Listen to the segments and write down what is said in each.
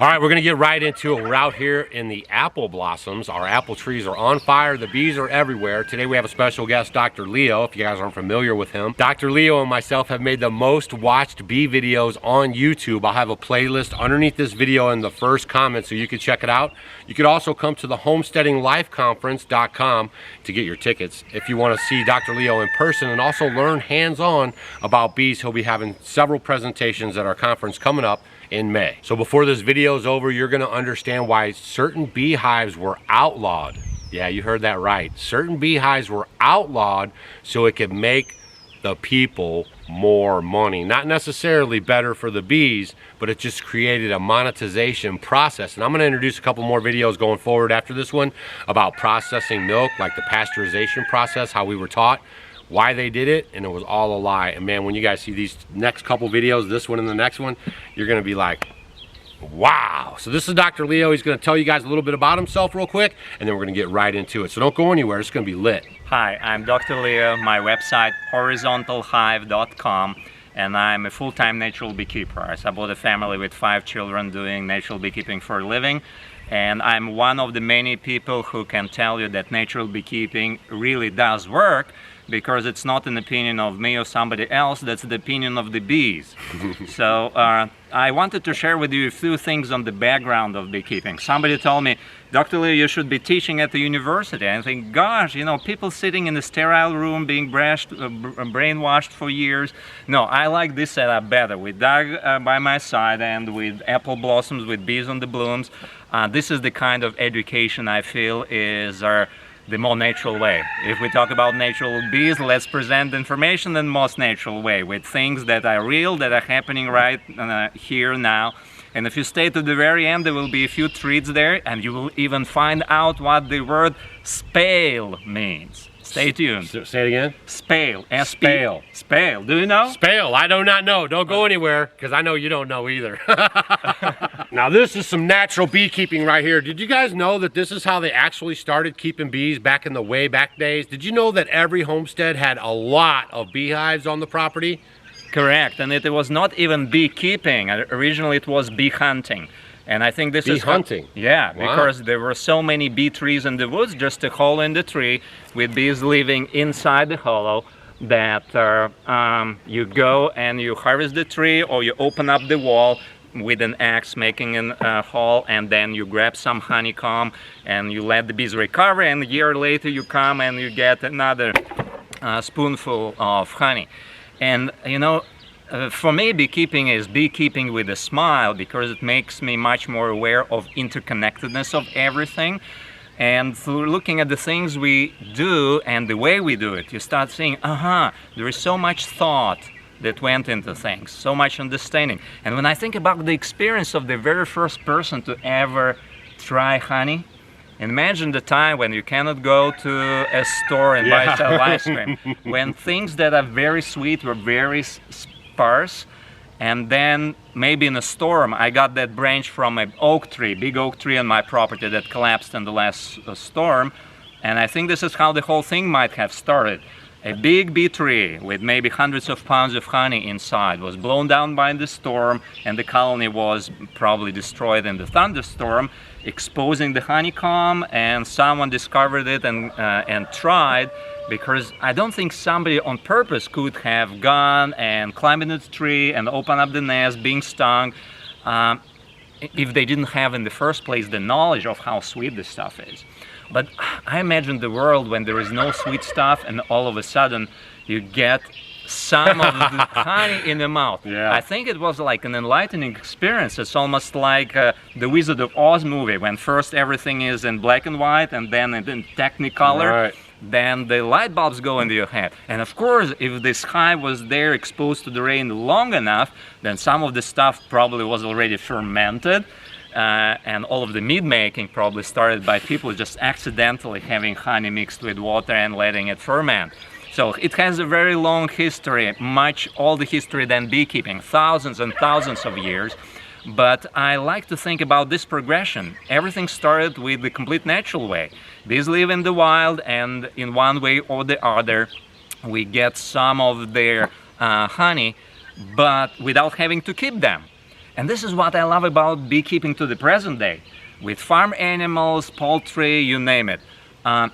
All right, we're gonna get right into it. We're out here in the apple blossoms. Our apple trees are on fire. The bees are everywhere. Today we have a special guest, Dr. Leo, if you guys aren't familiar with him. Dr. Leo and myself have made the most watched bee videos on YouTube. I'll have a playlist underneath this video in the first comment so you can check it out. You could also come to the homesteadinglifeconference.com to get your tickets if you want to see Dr. Leo in person and also learn hands-on about bees. He'll be having several presentations at our conference coming up in May. So before this video is over, you're going to understand why certain beehives were outlawed. Yeah, you heard that right. Certain beehives were outlawed so it could make the people more money. Not necessarily better for the bees, but it just created a monetization process. And I'm going to introduce a couple more videos going forward after this one about processing milk, like the pasteurization process, how we were taught, why they did it, and it was all a lie. And man, when you guys see these next couple videos, this one and the next one, you're gonna be like, wow. So this is Dr. Leo. He's gonna tell you guys a little bit about himself real quick, and then we're gonna get right into it. So don't go anywhere, it's gonna be lit. Hi, I'm Dr. Leo. My website, horizontalhive.com, and I'm a full-time natural beekeeper. I support a family with 5 children doing natural beekeeping for a living. And I'm one of the many people who can tell you that natural beekeeping really does work, because it's not an opinion of me or somebody else, that's the opinion of the bees. So I wanted to share with you a few things on the background of beekeeping. Somebody told me, Dr. Leo, you should be teaching at the university. And I think, gosh, you know, people sitting in a sterile room being brainwashed for years. No, I like this setup better, with Doug by my side and with apple blossoms, with bees on the blooms. This is the kind of education I feel is the more natural way. If we talk about natural bees, let's present the information in the most natural way, with things that are real, that are happening right here now. And if you stay to the very end, there will be a few treats there, and you will even find out what the word spale means. Stay tuned. Say it again. Spale. Spale. Spale. Do you know? Spale. I do not know. Don't go anywhere, because I know you don't know either. Now this is some natural beekeeping right here. Did you guys know that this is how they actually started keeping bees back in the way back days? Did you know that every homestead had a lot of beehives on the property? Correct. And it was not even beekeeping. Originally it was bee hunting. And I think this is hunting. Yeah, wow. Because there were so many bee trees in the woods, just a hole in the tree with bees living inside the hollow, that you go and you harvest the tree, or you open up the wall with an axe, making a hole, and then you grab some honeycomb and you let the bees recover, and a year later you come and you get another spoonful of honey. And you know, for me, beekeeping is beekeeping with a smile, because it makes me much more aware of interconnectedness of everything. And through looking at the things we do and the way we do it, you start seeing, there is so much thought that went into things, so much understanding. And when I think about the experience of the very first person to ever try honey, imagine the time when you cannot go to a store and buy some ice cream, when things that are very sweet were very sparse. And then maybe in a storm, I got that branch from an oak tree, big oak tree on my property that collapsed in the last storm. And I think this is how the whole thing might have started. A big bee tree with maybe hundreds of pounds of honey inside was blown down by the storm, and the colony was probably destroyed in the thunderstorm, exposing the honeycomb. And someone discovered it and tried, because I don't think somebody on purpose could have gone and climbed in the tree and opened up the nest, being stung, if they didn't have in the first place the knowledge of how sweet this stuff is. But I imagine the world when there is no sweet stuff, and all of a sudden you get some of the honey in the mouth. Yeah. I think it was like an enlightening experience. It's almost like the Wizard of Oz movie, when first everything is in black and white, and then in Technicolor. Right. Then the light bulbs go into your head. And of course, if this hive was there exposed to the rain long enough, then some of the stuff probably was already fermented. And all of the mead making probably started by people just accidentally having honey mixed with water and letting it ferment. So it has a very long history, much older history than beekeeping, thousands and thousands of years. But I like to think about this progression. Everything started with the complete natural way. Bees live in the wild, and in one way or the other, we get some of their honey, but without having to keep them. And this is what I love about beekeeping to the present day. With farm animals, poultry, you name it.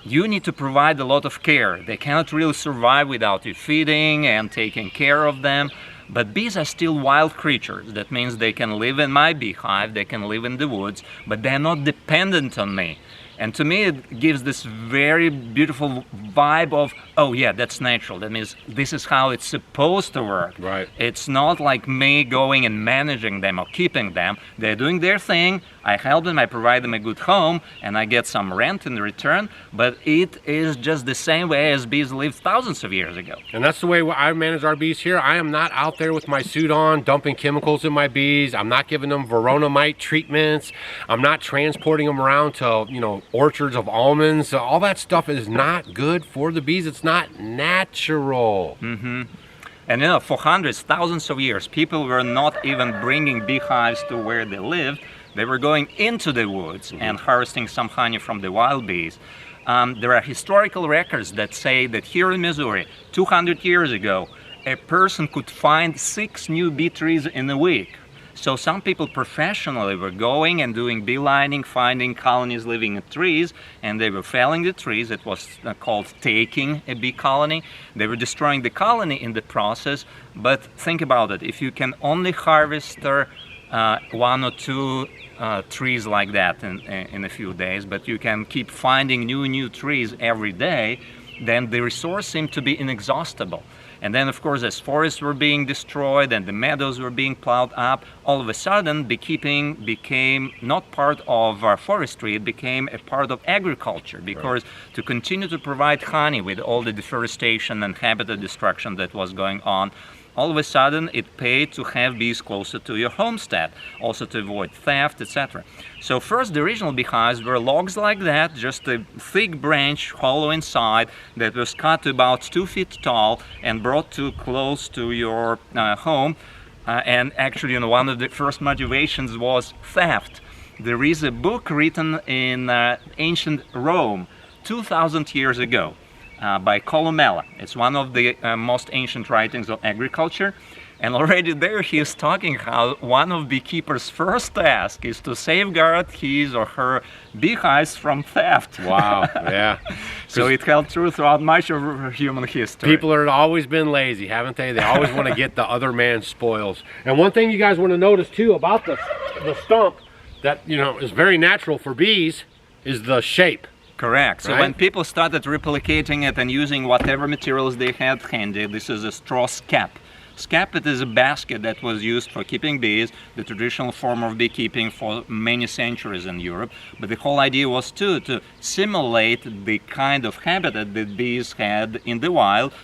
You need to provide a lot of care. They cannot really survive without you feeding and taking care of them. But bees are still wild creatures. That means they can live in my beehive, they can live in the woods, but they're not dependent on me. And to me, it gives this very beautiful vibe of, oh yeah, that's natural. That means this is how it's supposed to work. Right. It's not like me going and managing them or keeping them. They're doing their thing. I help them, I provide them a good home, and I get some rent in return. But it is just the same way as bees lived thousands of years ago. And that's the way I manage our bees here. I am not out there with my suit on, dumping chemicals in my bees. I'm not giving them veronomite treatments. I'm not transporting them around to, you know, orchards of almonds. All that stuff is not good for the bees. It's not natural. Mm-hmm. And you know, for hundreds, thousands of years, people were not even bringing beehives to where they lived. They were going into the woods and harvesting some honey from the wild bees. There are historical records that say that here in Missouri, 200 years ago, a person could find 6 new bee trees in a week. So some people professionally were going and doing beelining, finding colonies living in trees, and they were felling the trees. It was called taking a bee colony. They were destroying the colony in the process. But think about it, if you can only harvest 1 or 2 trees like that in a few days, but you can keep finding new trees every day, then the resource seemed to be inexhaustible. And then, of course, as forests were being destroyed and the meadows were being plowed up, all of a sudden beekeeping became not part of forestry, it became a part of agriculture, because to continue to provide honey with all the deforestation and habitat destruction that was going on, all of a sudden it paid to have bees closer to your homestead, also to avoid theft, etc. So first the original beehives were logs like that, just a thick branch hollow inside that was cut to about 2 feet tall and brought too close to your home. And actually, you know, one of the first motivations was theft. There is a book written in ancient Rome 2,000 years ago. By Columella. It's one of the most ancient writings of agriculture, and already there he is talking how one of beekeepers' first task is to safeguard his or her beehives from theft. Wow, yeah. So it held true throughout much of human history. People have always been lazy, haven't they? They always want to get the other man's spoils. And one thing you guys want to notice too about the stump that, you know, is very natural for bees is the shape. Correct. So when people started replicating it and using whatever materials they had handy, this is a straw skep. Skep, it is a basket that was used for keeping bees, the traditional form of beekeeping for many centuries in Europe. But the whole idea was to simulate the kind of habitat that bees had in the wild.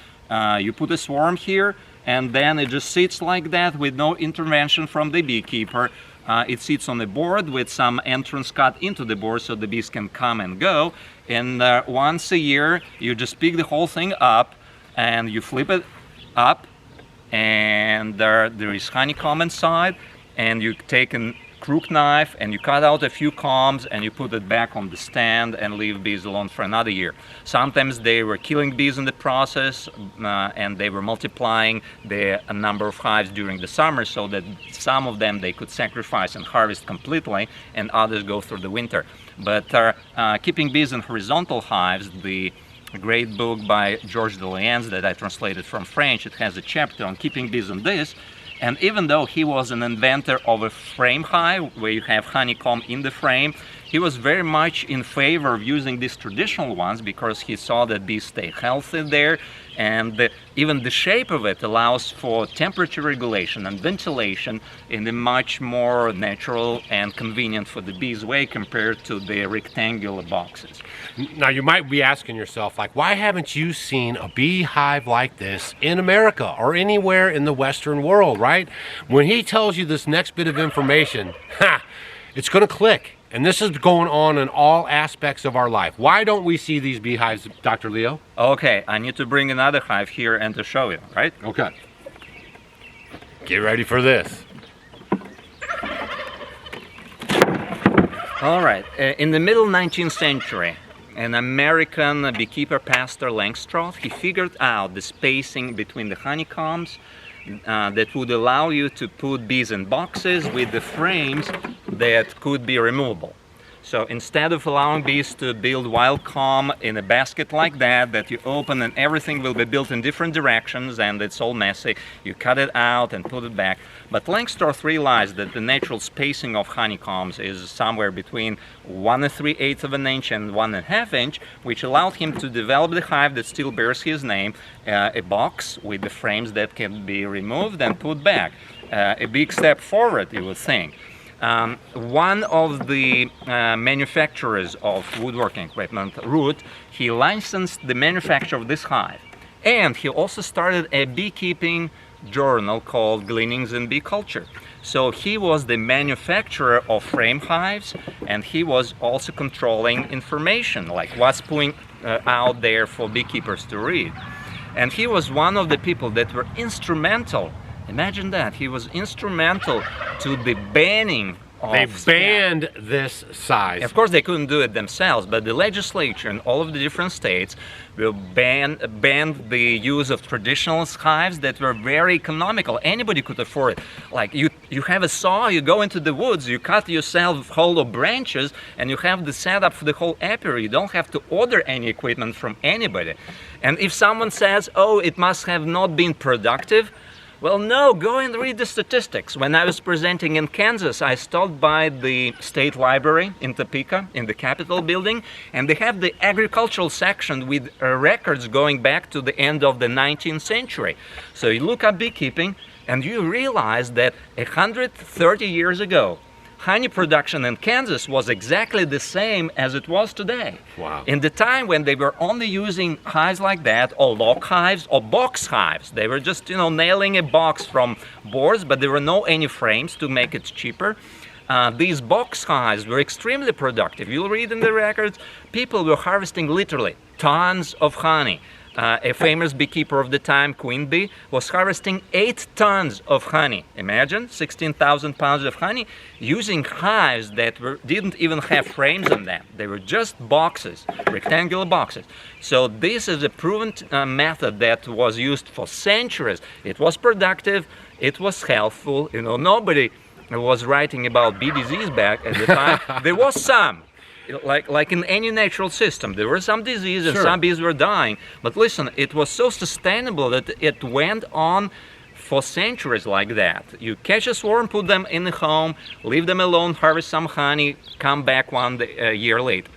You put a swarm here, and then it just sits like that with no intervention from the beekeeper. It sits on a board with some entrance cut into the board so the bees can come and go. And once a year, you just pick the whole thing up and you flip it up, and there is honeycomb inside, and you take a crook knife and you cut out a few combs and you put it back on the stand and leave bees alone for another year. Sometimes they were killing bees in the process, and they were multiplying the number of hives during the summer, so that some of them they could sacrifice and harvest completely, and others go through the winter. But keeping bees in horizontal hives, the great book by Georges de Liens that I translated from French, it has a chapter on keeping bees in this. And even though he was an inventor of a frame hive, where you have honeycomb in the frame, he was very much in favor of using these traditional ones because he saw that bees stay healthy there, and even the shape of it allows for temperature regulation and ventilation in a much more natural and convenient for the bees way compared to the rectangular boxes. Now you might be asking yourself, like, why haven't you seen a beehive like this in America or anywhere in the Western world, right? When he tells you this next bit of information, it's going to click. And this is going on in all aspects of our life. Why don't we see these beehives, Dr. Leo? Okay, I need to bring another hive here and to show you, right? Okay. Get ready for this. All right, in the middle 19th century, an American beekeeper, Pastor Langstroth, he figured out the spacing between the honeycombs that would allow you to put bees in boxes with the frames that could be removable. So instead of allowing bees to build wild comb in a basket like that you open and everything will be built in different directions and it's all messy, you cut it out and put it back. But Langsdorff realized that the natural spacing of honeycombs is somewhere between 1 3/8 of an inch and 1 1/2 inch, which allowed him to develop the hive that still bears his name, a box with the frames that can be removed and put back. A big step forward, you would think. One of the manufacturers of woodworking equipment, Root, he licensed the manufacture of this hive. And he also started a beekeeping journal called Gleanings in Bee Culture. So he was the manufacturer of frame hives, and he was also controlling information, like what's putting out there for beekeepers to read. And he was one of the people that were instrumental. Imagine that, he was instrumental to the banning of They banned this size. Of course, they couldn't do it themselves, but the legislature in all of the different states will ban the use of traditional hives that were very economical. Anybody could afford it. Like you have a saw, you go into the woods, you cut yourself hollow branches, and you have the setup for the whole apiary. You don't have to order any equipment from anybody. And if someone says, oh, it must have not been productive, well, no, go and read the statistics. When I was presenting in Kansas, I stopped by the State Library in Topeka, in the Capitol building, and they have the agricultural section with records going back to the end of the 19th century. So you look up beekeeping, and you realize that 130 years ago, honey production in Kansas was exactly the same as it was today. Wow. In the time when they were only using hives like that, or log hives, or box hives, they were just, nailing a box from boards, but there were no any frames to make it cheaper. These box hives were extremely productive. You'll read in the records, people were harvesting literally tons of honey. A famous beekeeper of the time, Queen Bee, was harvesting 8 tons of honey. Imagine 16,000 pounds of honey using hives that didn't even have frames on them. They were just boxes, rectangular boxes. So this is a proven method that was used for centuries. It was productive, it was helpful. Nobody was writing about bee disease back at the time. There was some. Like in any natural system, there were some diseases and some bees were dying. But listen, it was so sustainable that it went on for centuries like that. You catch a swarm, put them in the home, leave them alone, harvest some honey, come back a year later.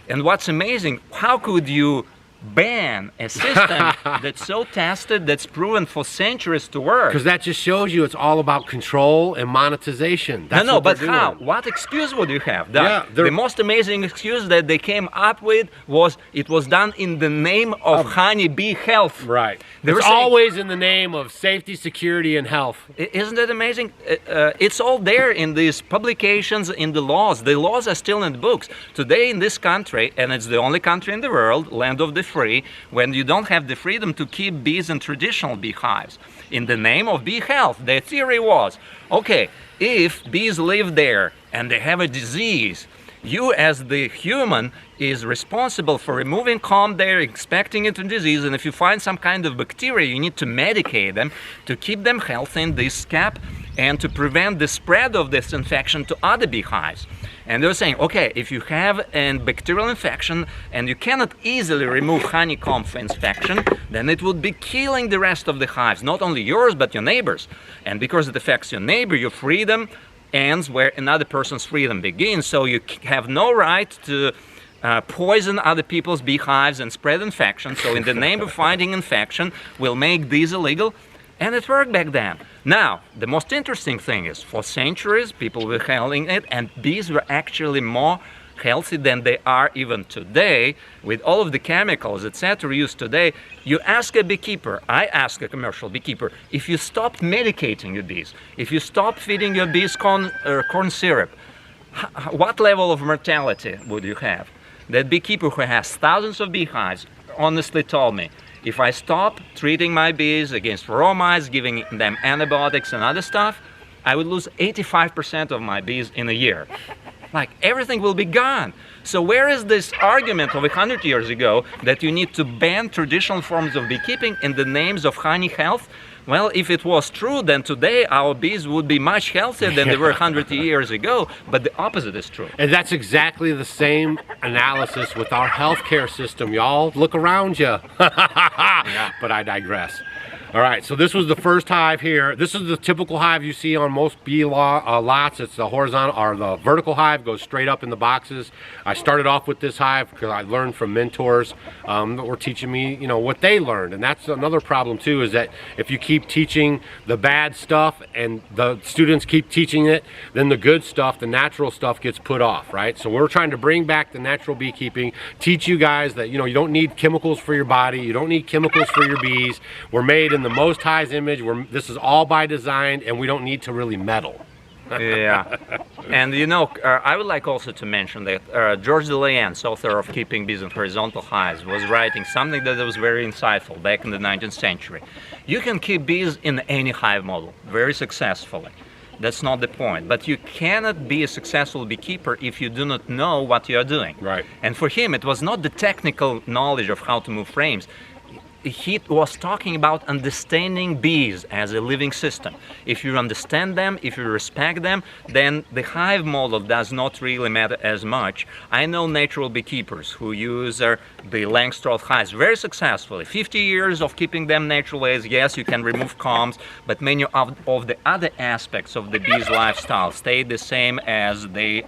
And what's amazing, how could you ban a system that's so tested, that's proven for centuries to work? Because that just shows you it's all about control and monetization. That's No, but doing. how? What excuse would you have? The most amazing excuse that they came up with was it was done in the name of honeybee health. Right. They were It's saying, always in the name of safety, security, and health. Isn't that amazing? It's all there in these publications, in the laws. The laws are still in the books. Today in this country, and it's the only country in the world, land of the free, when you don't have the freedom to keep bees in traditional beehives. In the name of bee health, their theory was, okay, if bees live there and they have a disease, you as the human is responsible for removing comb there, expecting it to disease, and if you find some kind of bacteria, you need to medicate them to keep them healthy in this scap and to prevent the spread of this infection to other beehives. And they were saying, okay, if you have a bacterial infection and you cannot easily remove honeycomb for infection, then it would be killing the rest of the hives, not only yours, but your neighbors. And because it affects your neighbor, your freedom ends where another person's freedom begins. So you have no right to poison other people's beehives and spread infection. So in the name of fighting infection, we'll make these illegal. And it worked back then. Now, the most interesting thing is, for centuries, people were handling it, and bees were actually more healthy than they are even today, with all of the chemicals, etc., used today. You ask a beekeeper, I ask a commercial beekeeper, if you stopped medicating your bees, if you stopped feeding your bees corn syrup, what level of mortality would you have? That beekeeper who has thousands of beehives honestly told me, if I stop treating my bees against raw mites, giving them antibiotics and other stuff, I would lose 85% of my bees in a year. Like, everything will be gone. So where is this argument of 100 years ago that you need to ban traditional forms of beekeeping in the names of honey health, Well, if it was true, then today our bees would be much healthier than they were 100 years ago, but the opposite is true. And that's exactly the same analysis with our healthcare system, y'all. Look around you. But I digress. All right, so this was the first hive here. This is the typical hive you see on most bee lots. It's the horizontal or the vertical hive, goes straight up in the boxes. I started off with this hive because I learned from mentors that were teaching me, you know, what they learned. And that's another problem too, is that if you keep teaching the bad stuff and the students keep teaching it, then the good stuff, the natural stuff gets put off, right? So we're trying to bring back the natural beekeeping, teach you guys that, you know, you don't need chemicals for your body, you don't need chemicals for your bees. We're made in the most highest image. This is all by design, and we don't need to really meddle. Yeah, and you know, I would like also to mention that George DeLeance, author of Keeping Bees in Horizontal Hives, was writing something that was very insightful back in the 19th century. You can keep bees in any hive model very successfully. That's not the point. But you cannot be a successful beekeeper if you do not know what you are doing. Right. And for him, it was not the technical knowledge of how to move frames. He was talking about understanding bees as a living system. If you understand them, if you respect them, then the hive model does not really matter as much. I know natural beekeepers who use the Langstroth hives very successfully. 50 years of keeping them natural ways. Yes, you can remove combs, but many of the other aspects of the bee's lifestyle stay the same as they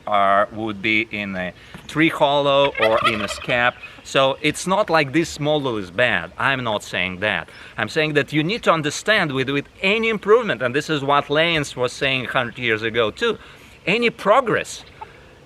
would be in a tree hollow or in a skep. So it's not like this model is bad. I'm not saying that. I'm saying that you need to understand with any improvement, and this is what Leyens was saying 100 years ago too, any progress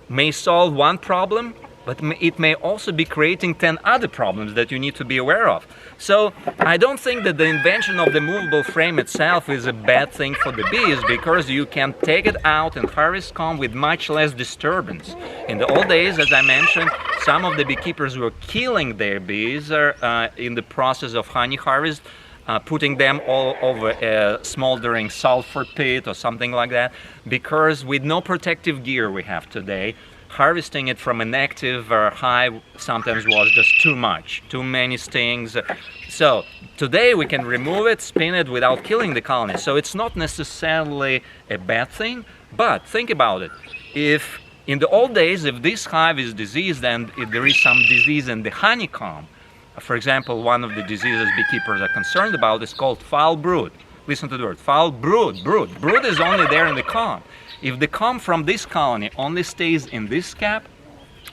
may solve one problem, but it may also be creating 10 other problems that you need to be aware of. So I don't think that the invention of the movable frame itself is a bad thing for the bees, because you can take it out and harvest comb with much less disturbance. In the old days, as I mentioned, some of the beekeepers were killing their bees in the process of honey harvest, putting them all over a smoldering sulfur pit or something like that, because with no protective gear we have today, harvesting it from an active hive sometimes was just too much, too many stings. So today we can remove it, spin it without killing the colony. So it's not necessarily a bad thing, but think about it. If in the old days, if this hive is diseased and if there is some disease in the honeycomb, for example, one of the diseases beekeepers are concerned about is called foul brood. Listen to the word, foul brood, brood. Brood is only there in the comb. If the comb from this colony only stays in this cap,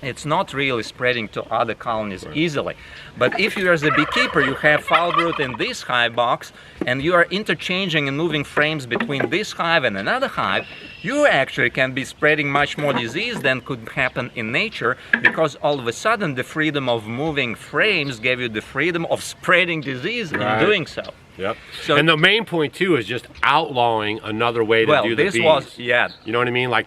it's not really spreading to other colonies easily. But if you as a beekeeper, you have foul brood in this hive box, and you are interchanging and moving frames between this hive and another hive, you actually can be spreading much more disease than could happen in nature, because all of a sudden the freedom of moving frames gave you the freedom of spreading disease in doing so. Yep. So, and the main point too is just outlawing another way to do the bees. You know what I mean? Like,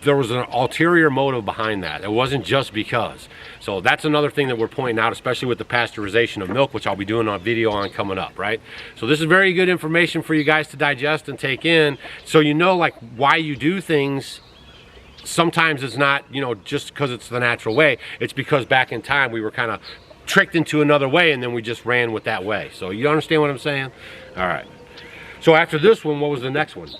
there was an ulterior motive behind that. It wasn't just because. So that's another thing that we're pointing out, especially with the pasteurization of milk, which I'll be doing a video on coming up, right? So this is very good information for you guys to digest and take in, so you know, like, why you do things. Sometimes it's not, you know, just because it's the natural way. It's because back in time we were kind of tricked into another way, and then we just ran with that way. So you understand what I'm saying? All right. So after this one, what was the next one?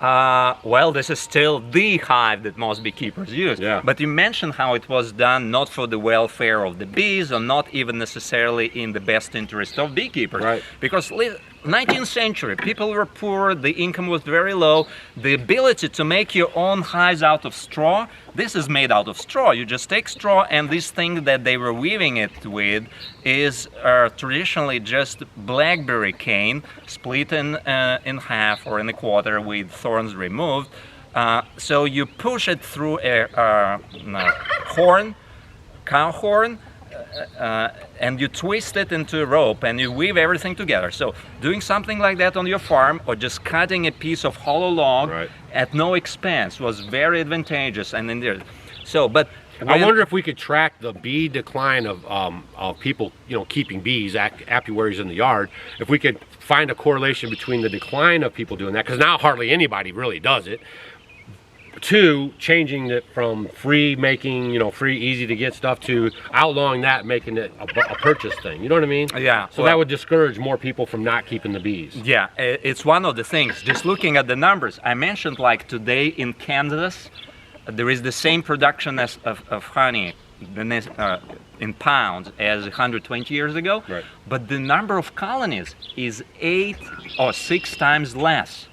Well, this is still the hive that most beekeepers use. Yeah. But you mentioned how it was done not for the welfare of the bees, or not even necessarily in the best interest of beekeepers. Right. Because 19th century, people were poor, the income was very low. The ability to make your own hives out of straw, this is made out of straw. You just take straw, and this thing that they were weaving it with is traditionally just blackberry cane, split in half or in a quarter with thorns removed. So you push it through a horn, cow horn, and you twist it into a rope, and you weave everything together. So doing something like that on your farm, or just cutting a piece of hollow log at no expense, was very advantageous. And in there, so but I wonder if we could track the bee decline of people, you know, keeping bees, apiaries in the yard. If we could find a correlation between the decline of people doing that, because now hardly anybody really does it, Two, changing it from free making, you know, free, easy to get stuff to outlawing that, making it a purchase thing. You know what I mean? Yeah. So that would discourage more people from not keeping the bees. Yeah, it's one of the things. Just looking at the numbers, I mentioned like today in Kansas, there is the same production of honey in pounds as 120 years ago, Right. but the number of colonies is 8 or 6 times less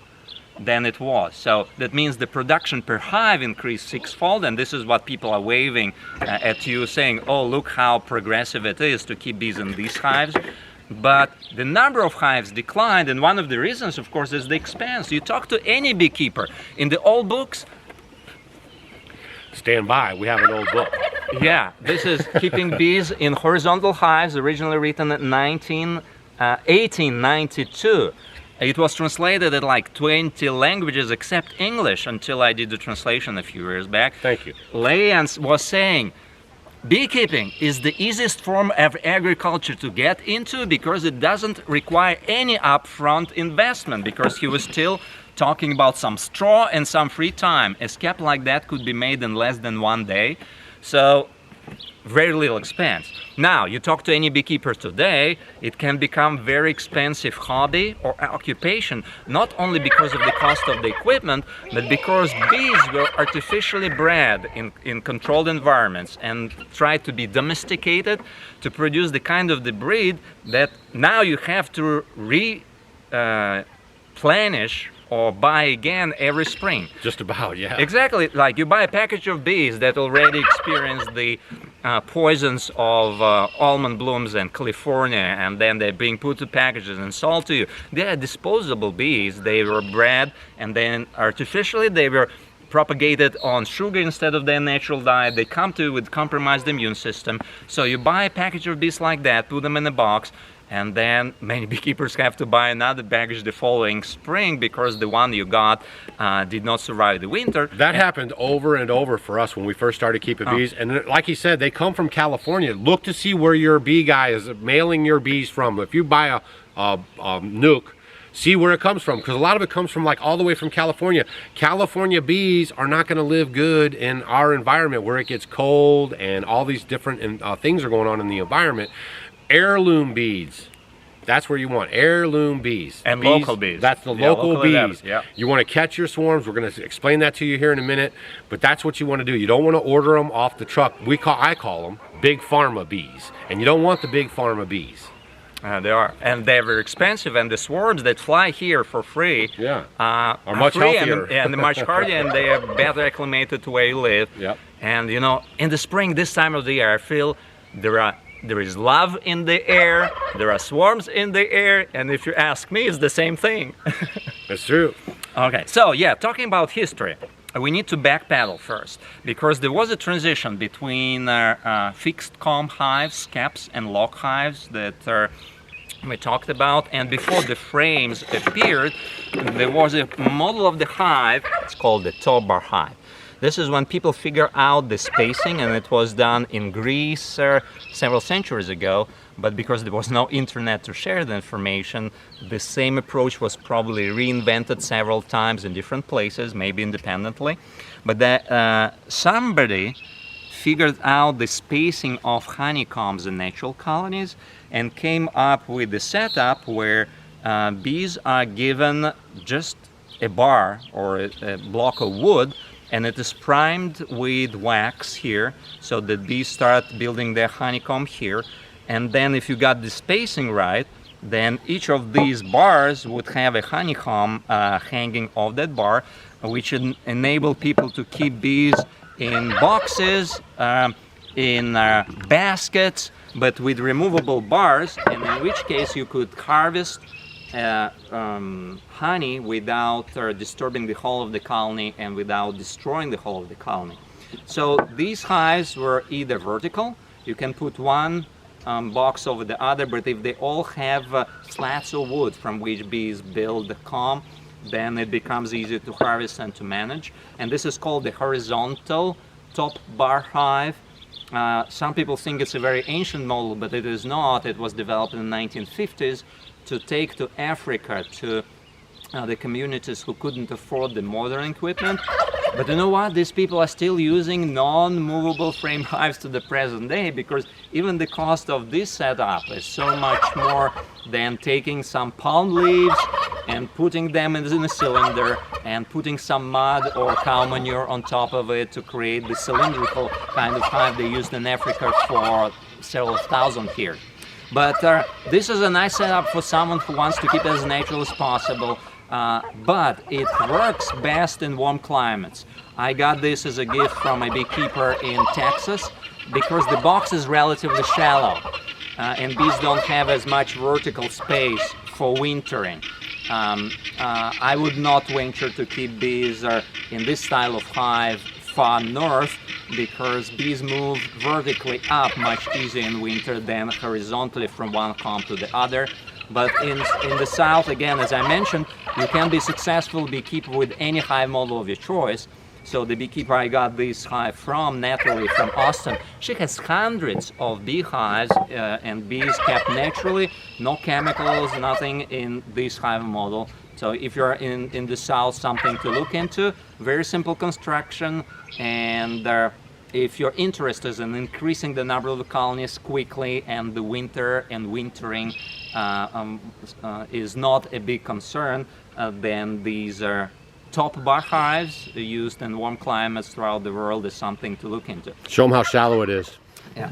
than it was. So that means the production per hive increased 6-fold, and this is what people are waving at you, saying, oh, look how progressive it is to keep bees in these hives. But the number of hives declined, and one of the reasons, of course, is the expense. You talk to any beekeeper, in the old books, Stand by, we have an old book. yeah, this is Keeping Bees in Horizontal Hives, originally written in 1892. It was translated in like 20 languages except English until I did the translation a few years back. Thank you. Lyons was saying, beekeeping is the easiest form of agriculture to get into because it doesn't require any upfront investment, because he was still talking about some straw and some free time. A skep like that could be made in less than 1 day. So very little expense. Now, you talk to any beekeeper today, it can become very expensive hobby or occupation, not only because of the cost of the equipment, but because bees were artificially bred in controlled environments and tried to be domesticated to produce the kind of the breed that now you have to replenish or buy again every spring. Just about, yeah. Exactly, like you buy a package of bees that already experienced the poisons of almond blooms in California, and then they're being put to packages and sold to you. They are disposable bees. They were bred and then artificially they were propagated on sugar instead of their natural diet. They come to you with compromised immune system. So you buy a package of bees like that, put them in a box, and then many beekeepers have to buy another package the following spring because the one you got did not survive the winter. That happened over and over for us when we first started keeping bees. And like he said, they come from California. Look to see where your bee guy is mailing your bees from. If you buy a nuke, see where it comes from, because a lot of it comes from like all the way from California. California bees are not going to live good in our environment where it gets cold and all these different things are going on in the environment. Heirloom bees, that's where you want heirloom bees. And local bees. That's the local bees. Yeah. You want to catch your swarms. We're going to explain that to you here in a minute, but that's what you want to do. You don't want to order them off the truck. I call them big pharma bees, and you don't want the big pharma bees. They are, and they're very expensive, and the swarms that fly here for free are much healthier and much hardier, and they are better acclimated to where you live. Yep. And you know, in the spring, this time of the year, I feel there is love in the air, there are swarms in the air, and if you ask me, it's the same thing. That's true. Okay, so yeah, talking about history, we need to backpedal first, because there was a transition between fixed comb hives, skeps, and lock hives that we talked about, and before the frames appeared, there was a model of the hive. It's called the top bar hive. This is when people figure out the spacing, and it was done in Greece several centuries ago, but because there was no internet to share the information, the same approach was probably reinvented several times in different places, maybe independently. But somebody figured out the spacing of honeycombs in natural colonies and came up with the setup where bees are given just a bar or a block of wood, and it is primed with wax here, so the bees start building their honeycomb here. And then if you got the spacing right, then each of these bars would have a honeycomb hanging off that bar, which enable people to keep bees in boxes, in baskets, but with removable bars, and in which case you could harvest honey without disturbing the whole of the colony and without destroying the whole of the colony. So these hives were either vertical, you can put one box over the other, but if they all have slats of wood from which bees build the comb, then it becomes easier to harvest and to manage. And this is called the horizontal top bar hive. Some people think it's a very ancient model, but it is not. It was developed in the 1950s to take to Africa, to the communities who couldn't afford the modern equipment, But you know what? These people are still using non-movable frame hives to the present day, because even the cost of this setup is so much more than taking some palm leaves and putting them in a cylinder and putting some mud or cow manure on top of it to create the cylindrical kind of hive they used in Africa for several thousand here. But this is a nice setup for someone who wants to keep it as natural as possible. But it works best in warm climates. I got this as a gift from a beekeeper in Texas because the box is relatively shallow and bees don't have as much vertical space for wintering. I would not venture to keep bees in this style of hive far north, because bees move vertically up much easier in winter than horizontally from one comb to the other. But in the south, again, as I mentioned, you can be successful beekeeper with any hive model of your choice. So the beekeeper I got this hive from, Natalie from Austin, she has hundreds of beehives and bees kept naturally, no chemicals, nothing in this hive model. So if you're in the south, something to look into. Very simple construction, and if your interest is in increasing the number of the colonies quickly and the winter and wintering is not a big concern, then these are top bar hives used in warm climates throughout the world is something to look into. Show them how shallow it is. Yeah.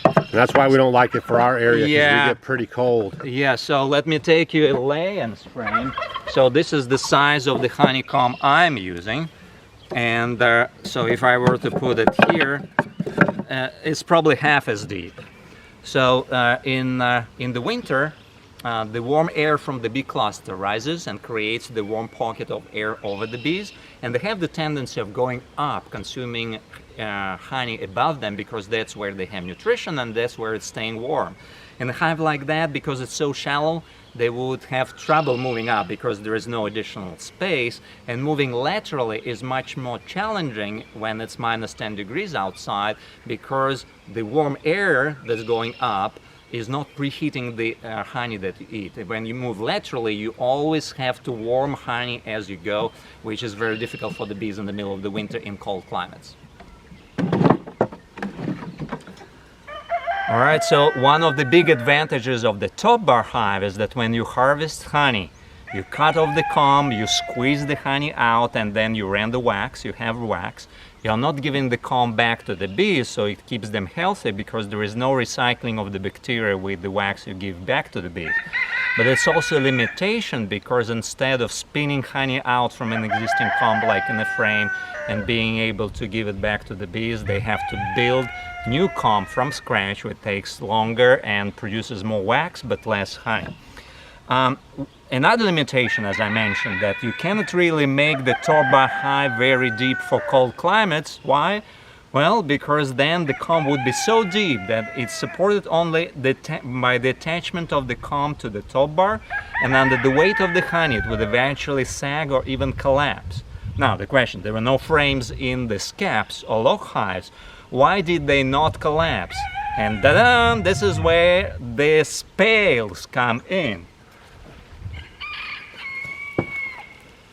And that's why we don't like it for our area, because we get pretty cold. Yeah, so let me take you a lay-ins frame. So this is the size of the honeycomb I'm using. And so if I were to put it here, it's probably half as deep. So in the winter, the warm air from the bee cluster rises and creates the warm pocket of air over the bees, and they have the tendency of going up, consuming honey above them, because that's where they have nutrition and that's where it's staying warm. In a hive like that, because it's so shallow, they would have trouble moving up because there is no additional space, and moving laterally is much more challenging when it's minus 10 degrees outside, because the warm air that's going up is not preheating the honey that you eat. When you move laterally, you always have to warm honey as you go, which is very difficult for the bees in the middle of the winter in cold climates. All right, so one of the big advantages of the top bar hive is that when you harvest honey, you cut off the comb, you squeeze the honey out, and then you rend the wax, you have wax. You're not giving the comb back to the bees, so it keeps them healthy, because there is no recycling of the bacteria with the wax you give back to the bees. But it's also a limitation, because instead of spinning honey out from an existing comb like in a frame and being able to give it back to the bees, they have to build new comb from scratch, which takes longer and produces more wax but less honey. Another limitation, as I mentioned, that you cannot really make the top bar hive very deep for cold climates. Why? Well, because then the comb would be so deep that it's supported only by the attachment of the comb to the top bar, and under the weight of the honey it would eventually sag or even collapse. Now the question, there were no frames in the skeps or log hives. Why did they not collapse? And ta-da! This is where the spales come in.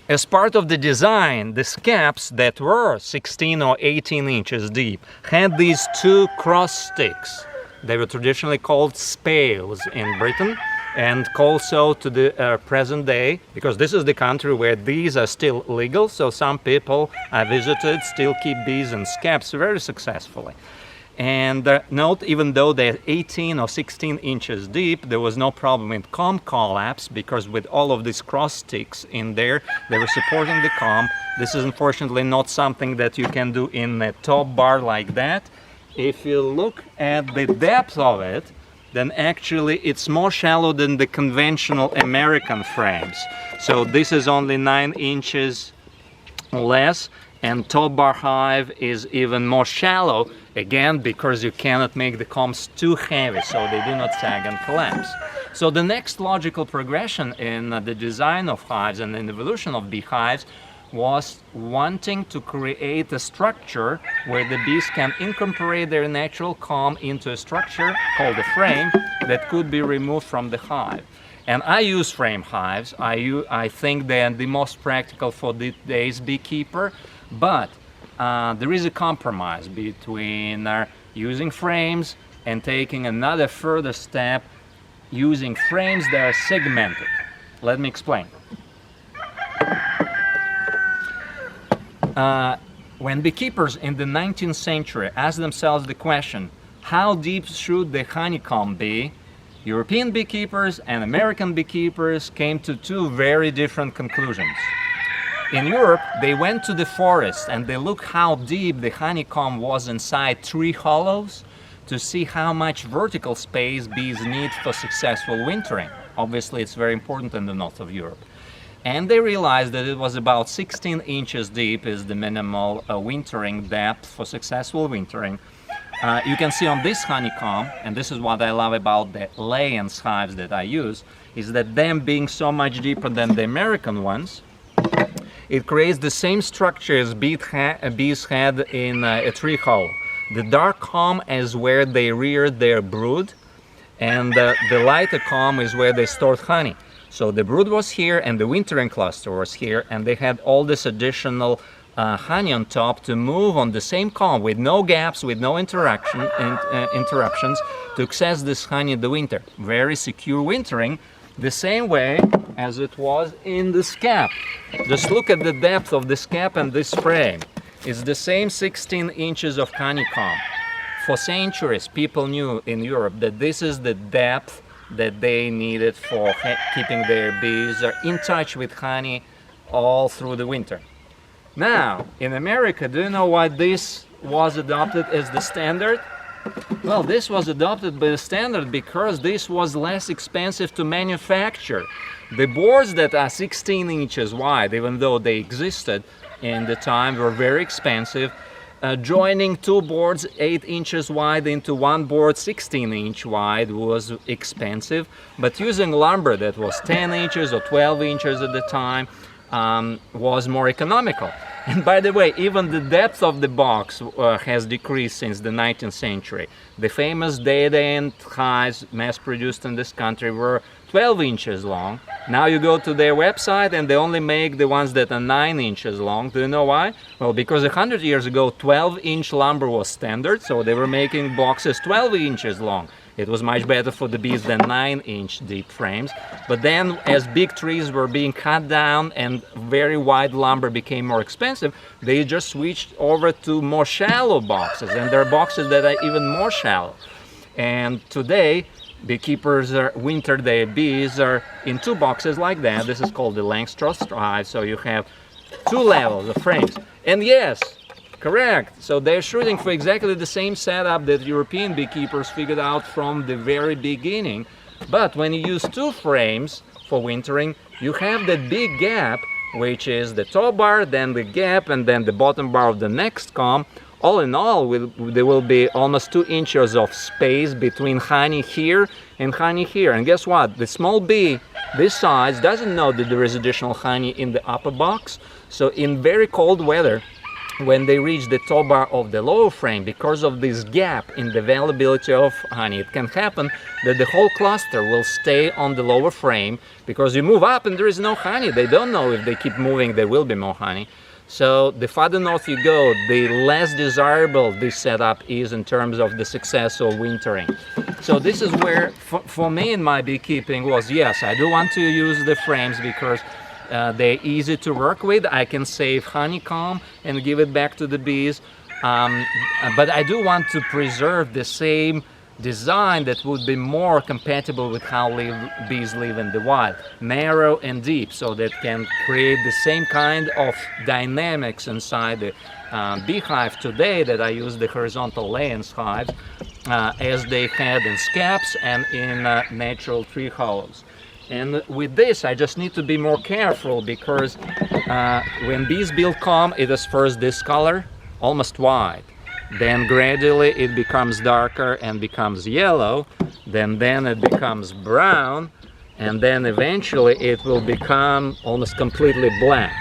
As part of the design, the skeps that were 16 or 18 inches deep had these two cross sticks. They were traditionally called spales in Britain, and called so to the present day, because this is the country where these are still legal, so some people I visited still keep bees in skeps very successfully. And note, even though they're 18 or 16 inches deep, there was no problem with comb collapse, because with all of these cross sticks in there, they were supporting the comb. This is unfortunately not something that you can do in a top bar like that. If you look at the depth of it, then actually it's more shallow than the conventional American frames. So this is only 9 inches less, and top bar hive is even more shallow, again because you cannot make the combs too heavy so they do not sag and collapse. So the next logical progression in the design of hives and in the evolution of beehives was wanting to create a structure where the bees can incorporate their natural comb into a structure called a frame that could be removed from the hive. And I use frame hives. I think they're the most practical for today's beekeeper, but there is a compromise between using frames and taking another further step using frames that are segmented. Let me explain. When beekeepers in the 19th century asked themselves the question, how deep should the honeycomb be? European beekeepers and American beekeepers came to two very different conclusions. In Europe, they went to the forest and they looked how deep the honeycomb was inside tree hollows to see how much vertical space bees need for successful wintering. Obviously, it's very important in the north of Europe. And they realized that it was about 16 inches deep is the minimal wintering depth for successful wintering. You can see on this honeycomb, and this is what I love about the Layens hives that I use, is that them being so much deeper than the American ones, it creates the same structure as bees had in a tree hollow. The dark comb is where they rear their brood, and the lighter comb is where they stored honey. So the brood was here and the wintering cluster was here, and they had all this additional honey on top to move on the same comb with no gaps, with no interruptions to access this honey in the winter. Very secure wintering, the same way as it was in the skep. Just look at the depth of the skep and this frame. It's the same 16 inches of honeycomb. For centuries, people knew in Europe that this is the depth that they needed for keeping their bees in touch with honey all through the winter. Now, in America, do you know why this was adopted as the standard? Well, this was adopted by the standard because this was less expensive to manufacture. The boards that are 16 inches wide, even though they existed in the time, were very expensive. Joining two boards 8 inches wide into one board 16 inch wide was expensive, but using lumber that was 10 inches or 12 inches at the time was more economical. And by the way, even the depth of the box has decreased since the 19th century. The famous dead-end hives mass-produced in this country were 12 inches long. Now you go to their website and they only make the ones that are 9 inches long. Do you know why? Well, because 100 years ago 12-inch lumber was standard, so they were making boxes 12 inches long. It was much better for the bees than 9-inch deep frames. But then as big trees were being cut down and very wide lumber became more expensive, they just switched over to more shallow boxes, and there are boxes that are even more shallow. And today beekeepers winter their bees are in two boxes like that. This is called the Langstroth hive, so you have two levels of frames. And yes, correct. So they're shooting for exactly the same setup that European beekeepers figured out from the very beginning. But when you use two frames for wintering, you have that big gap, which is the top bar, then the gap, and then the bottom bar of the next comb. All in all, there will be almost 2 inches of space between honey here and honey here. And guess what? The small bee this size doesn't know that there is additional honey in the upper box. So in very cold weather, when they reach the top bar of the lower frame, because of this gap in the availability of honey, it can happen that the whole cluster will stay on the lower frame because you move up and there is no honey. They don't know if they keep moving there will be more honey. So the farther north you go, the less desirable this setup is in terms of the success of wintering. So this is where, for me in my beekeeping was, yes, I do want to use the frames because they're easy to work with. I can save honeycomb and give it back to the bees. But I do want to preserve the same design that would be more compatible with how bees live in the wild, narrow and deep, so that can create the same kind of dynamics inside the beehive today that I use the horizontal Layens hives as they had in skeps and in natural tree hollows. And with this, I just need to be more careful because when bees build comb, it is first this color, almost white. Then gradually it becomes darker and becomes yellow, then it becomes brown, and then eventually it will become almost completely black.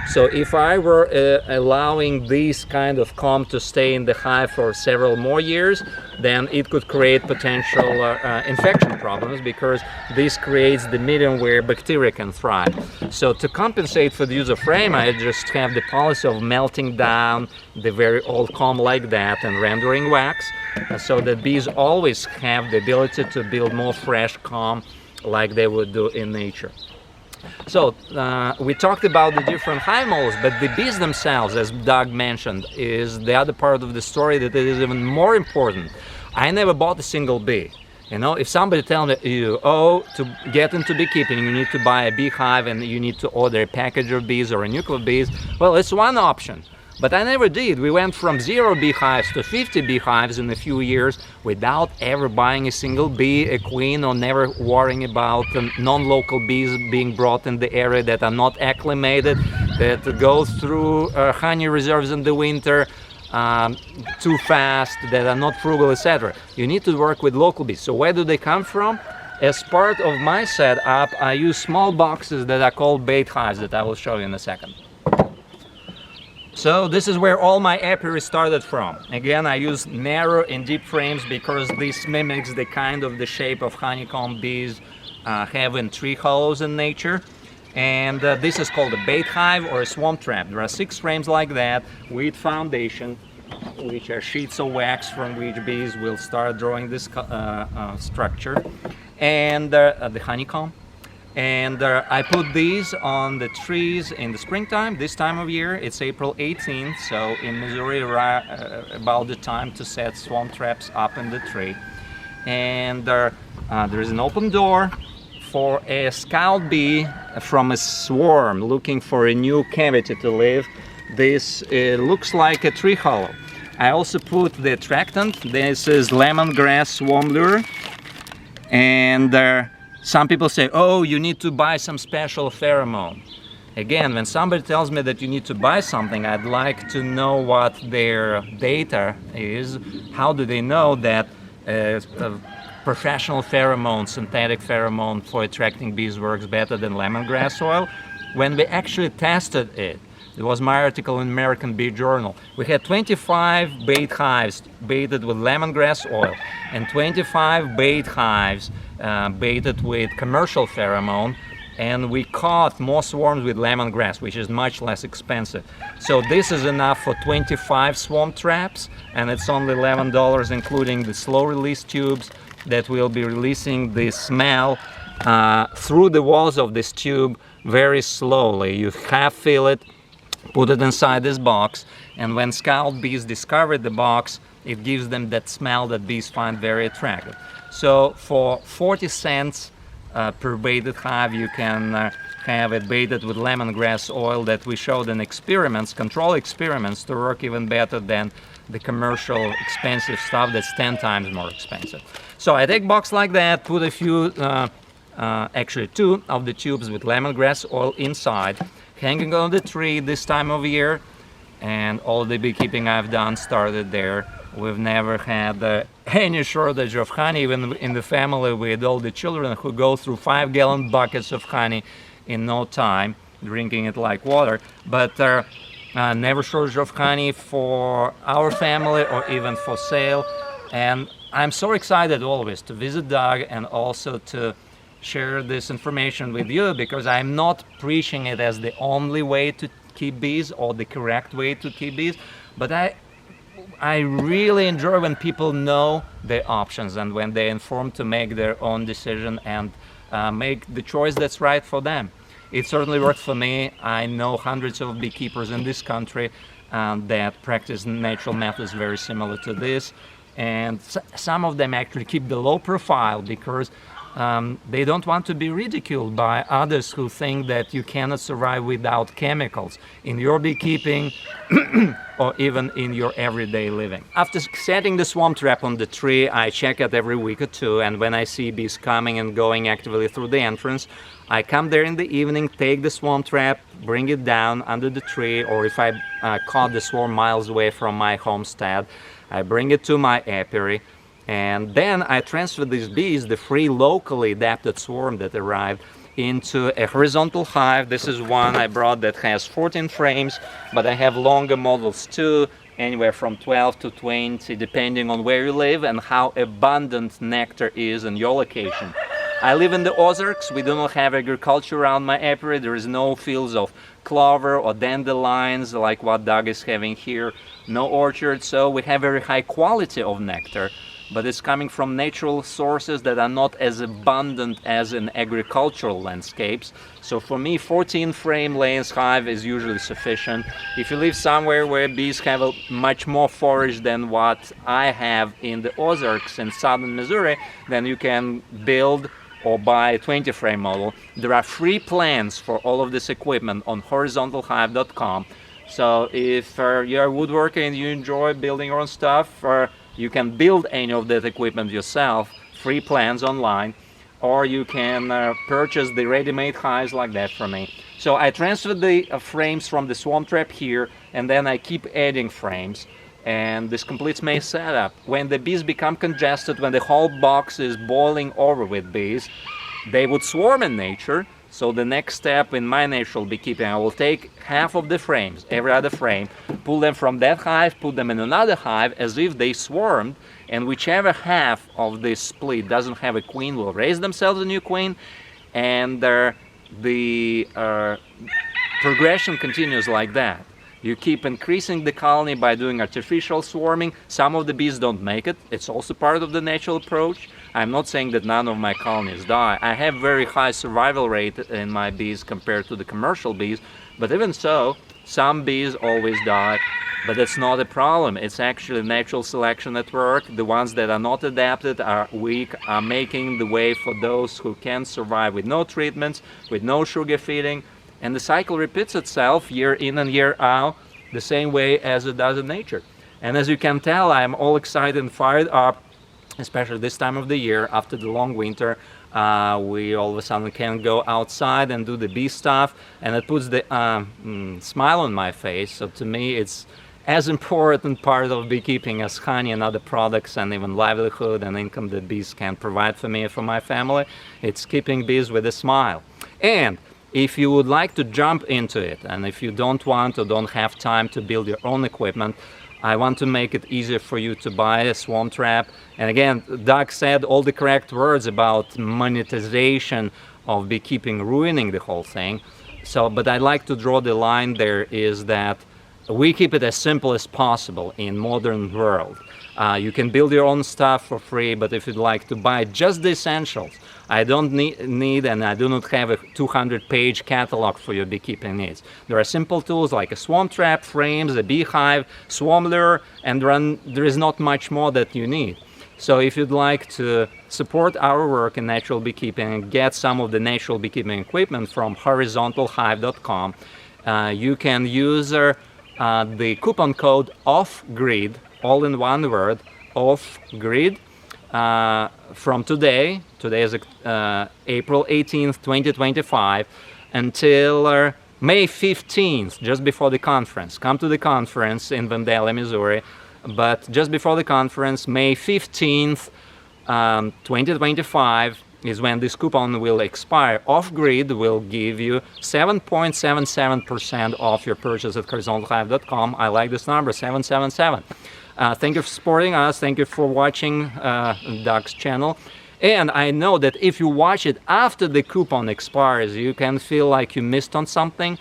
So if I were allowing these kind of comb to stay in the hive for several more years, then it could create potential infection problems, because this creates the medium where bacteria can thrive. So to compensate for the use of frame, I just have the policy of melting down the very old comb like that and rendering wax, so that bees always have the ability to build more fresh comb like they would do in nature. So we talked about the different hive models, but the bees themselves, as Doug mentioned, is the other part of the story that is even more important. I never bought a single bee. You know, if somebody tells me, to get into beekeeping, you need to buy a beehive and you need to order a package of bees or a nucleus of bees, well, it's one option. But I never did. We went from 0 beehives to 50 beehives in a few years without ever buying a single bee, a queen, or never worrying about non-local bees being brought in the area that are not acclimated, that go through honey reserves in the winter too fast, that are not frugal, etc. You need to work with local bees. So where do they come from? As part of my setup, I use small boxes that are called bait hives that I will show you in a second. So this is where all my apiary started from. Again, I use narrow and deep frames because this mimics the kind of the shape of honeycomb bees have in tree hollows in nature. And this is called a bait hive or a swamp trap. There are 6 frames like that with foundation, which are sheets of wax from which bees will start drawing this structure, and the honeycomb. And I put these on the trees in the springtime. This time of year, it's April 18th, so in Missouri, about the time to set swamp traps up in the tree. And there is an open door for a scout bee from a swarm looking for a new cavity to live. This looks like a tree hollow. I also put the attractant. This is lemongrass swarm lure. And some people say, oh, you need to buy some special pheromone. Again, when somebody tells me that you need to buy something, I'd like to know what their data is. How do they know that professional pheromone, synthetic pheromone for attracting bees works better than lemongrass oil? When we actually tested it, it was my article in American Bee Journal. We had 25 bait hives baited with lemongrass oil and 25 bait hives baited with commercial pheromone, and we caught more swarms with lemongrass, which is much less expensive. So this is enough for 25 swamp traps, and it's only $11, including the slow release tubes that will be releasing the smell through the walls of this tube very slowly. You half fill it, put it inside this box, and when scout bees discover the box, it gives them that smell that bees find very attractive. So for 40 cents per baited hive, you can have it baited with lemongrass oil that we showed in experiments, control experiments, to work even better than the commercial expensive stuff that's 10 times more expensive. So I take a box like that, put a few, actually 2 of the tubes with lemongrass oil inside, hanging on the tree this time of year, and all the beekeeping I've done started there. We've never had any shortage of honey, even in the family with all the children who go through 5-gallon buckets of honey in no time, drinking it like water. But never shortage of honey for our family or even for sale. And I'm so excited always to visit Doug and also to share this information with you, because I'm not preaching it as the only way to keep bees or the correct way to keep bees, but I really enjoy when people know their options and when they're informed to make their own decision and make the choice that's right for them. It certainly worked for me. I know hundreds of beekeepers in this country that practice natural methods very similar to this, and some of them actually keep the low profile because they don't want to be ridiculed by others who think that you cannot survive without chemicals in your beekeeping or even in your everyday living. After setting the swamp trap on the tree, I check it every week or 2, and when I see bees coming and going actively through the entrance, I come there in the evening, take the swamp trap, bring it down under the tree, or if I caught the swarm miles away from my homestead, I bring it to my apiary. And then I transfer these bees, the free locally adapted swarm that arrived, into a horizontal hive. This is one I brought that has 14 frames, but I have longer models too, anywhere from 12 to 20, depending on where you live and how abundant nectar is in your location. I live in the Ozarks. We do not have agriculture around my apiary. There is no fields of clover or dandelions like what Doug is having here, no orchards, so we have very high quality of nectar, but it's coming from natural sources that are not as abundant as in agricultural landscapes. So for me, 14 frame layers hive is usually sufficient. If you live somewhere where bees have a much more forage than what I have in the Ozarks in southern Missouri, then you can build or buy a 20 frame model. There are free plans for all of this equipment on horizontalhive.com. So if you're a woodworker and you enjoy building your own stuff, you can build any of that equipment yourself, free plans online, or you can purchase the ready-made hives like that from me. So I transferred the frames from the swarm trap here, and then I keep adding frames. And this completes my setup. When the bees become congested, when the whole box is boiling over with bees, they would swarm in nature. So the next step in my natural beekeeping, I will take half of the frames, every other frame, pull them from that hive, put them in another hive as if they swarmed, and whichever half of this split doesn't have a queen will raise themselves a new queen, and the progression continues like that. You keep increasing the colony by doing artificial swarming. Some of the bees don't make it. It's also part of the natural approach. I'm not saying that none of my colonies die. I have very high survival rate in my bees compared to the commercial bees, but even so, some bees always die. But that's not a problem. It's actually natural selection at work. The ones that are not adapted, are weak, are making the way for those who can survive with no treatments, with no sugar feeding. And the cycle repeats itself year in and year out, the same way as it does in nature. And as you can tell, I'm all excited and fired up, especially this time of the year after the long winter. We all of a sudden can go outside and do the bee stuff, and it puts the smile on my face. So to me, it's as important part of beekeeping as honey and other products, and even livelihood and income that bees can provide for me and for my family. It's keeping bees with a smile. And if you would like to jump into it, and if you don't want or don't have time to build your own equipment, I want to make it easier for you to buy a swarm trap. And again, Doug said all the correct words about monetization of beekeeping ruining the whole thing. So, but I'd like to draw the line there is that we keep it as simple as possible in modern world. You can build your own stuff for free, but if you'd like to buy just the essentials, I don't need and I do not have a 200-page catalog for your beekeeping needs. There are simple tools like a swarm trap, frames, a beehive, swarm lure, and there is not much more that you need. So if you'd like to support our work in natural beekeeping and get some of the natural beekeeping equipment from horizontalhive.com, you can use the coupon code OFFGRID, all in one word, OFFGRID, from today is April 18th, 2025, until May 15th, just before the conference. Come to the conference in Vandalia, Missouri, but just before the conference, May 15th, 2025, is when this coupon will expire. Off-Grid will give you 7.77% off your purchase at horizontalhive.com. I like this number, 777. Thank you for supporting us. Thank you for watching Doug's channel. And I know that if you watch it after the coupon expires, you can feel like you missed on something.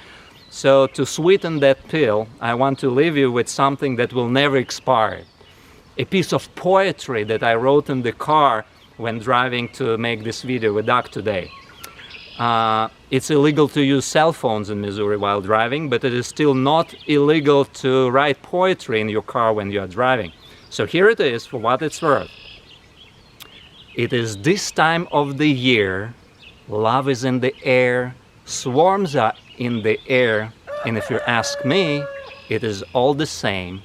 So to sweeten that pill, I want to leave you with something that will never expire. A piece of poetry that I wrote in the car when driving to make this video with Doug today. It's illegal to use cell phones in Missouri while driving, but it is still not illegal to write poetry in your car when you are driving. So here it is, for what it's worth. It is this time of the year, love is in the air, swarms are in the air, and if you ask me, it is all the same,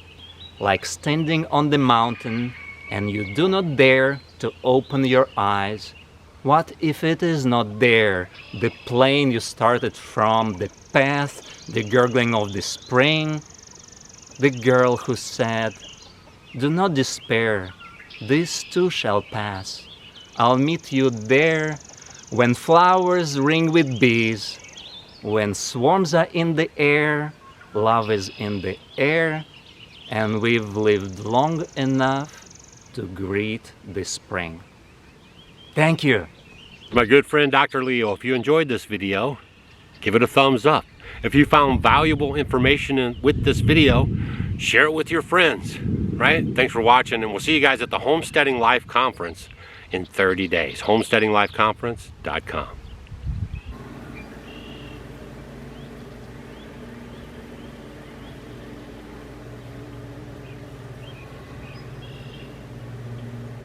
like standing on the mountain and you do not dare to open your eyes. What if it is not there, the plane you started from, the path, the gurgling of the spring, the girl who said, "Do not despair, this too shall pass. I'll meet you there When flowers ring with bees, when swarms are in the air, love is in the air, and we've lived long enough to greet the spring. Thank you. My good friend Dr. Leo, if you enjoyed this video, give it a thumbs up. If you found valuable information with this video, share it with your friends, right? Thanks for watching, and we'll see you guys at the Homesteading Life Conference in 30 days. homesteadinglifeconference.com.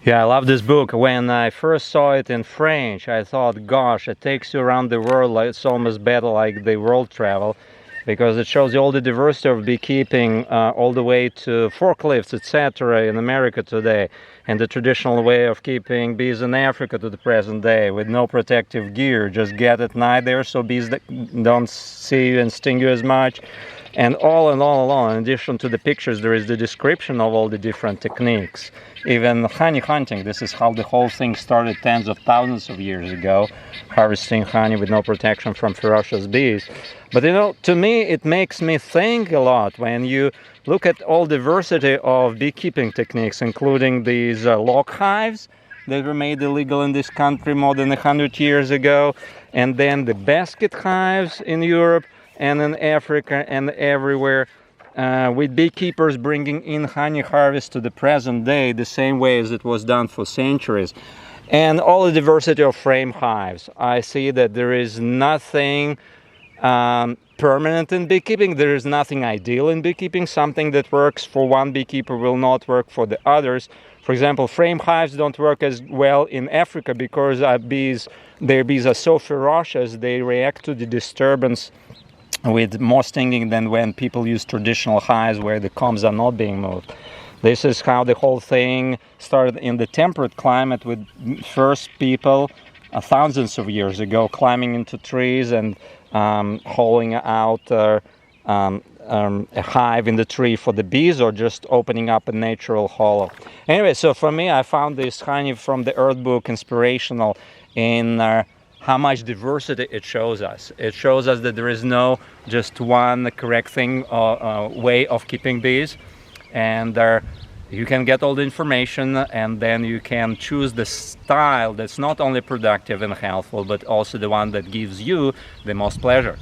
Yeah, I love this book. When I first saw it in French, I thought, gosh, it takes you around the world. Like, it's almost better like the world travel, because it shows you all the diversity of beekeeping, all the way to forklifts, etc. in America today, and the traditional way of keeping bees in Africa to the present day with no protective gear. Just get at night there so bees don't see you and sting you as much. And all along, in addition to the pictures, there is the description of all the different techniques. Even honey hunting, this is how the whole thing started tens of thousands of years ago, harvesting honey with no protection from ferocious bees. But you know, to me, it makes me think a lot when you look at all diversity of beekeeping techniques, including these log hives that were made illegal in this country more than 100 years ago, and then the basket hives in Europe and in Africa and everywhere, with beekeepers bringing in honey harvest to the present day the same way as it was done for centuries. And all the diversity of frame hives. I see that there is nothing permanent in beekeeping. There is nothing ideal in beekeeping. Something that works for one beekeeper will not work for the others. For example, frame hives don't work as well in Africa because their bees are so ferocious, they react to the disturbance with more stinging than when people use traditional hives where the combs are not being moved. This is how the whole thing started in the temperate climate, with first people thousands of years ago climbing into trees and hollowing out a hive in the tree for the bees, or just opening up a natural hollow. Anyway, so for me, I found this honey from the Earth book inspirational in how much diversity it shows us. It shows us that there is no just one correct thing or way of keeping bees, and you can get all the information, and then you can choose the style that's not only productive and helpful, but also the one that gives you the most pleasure.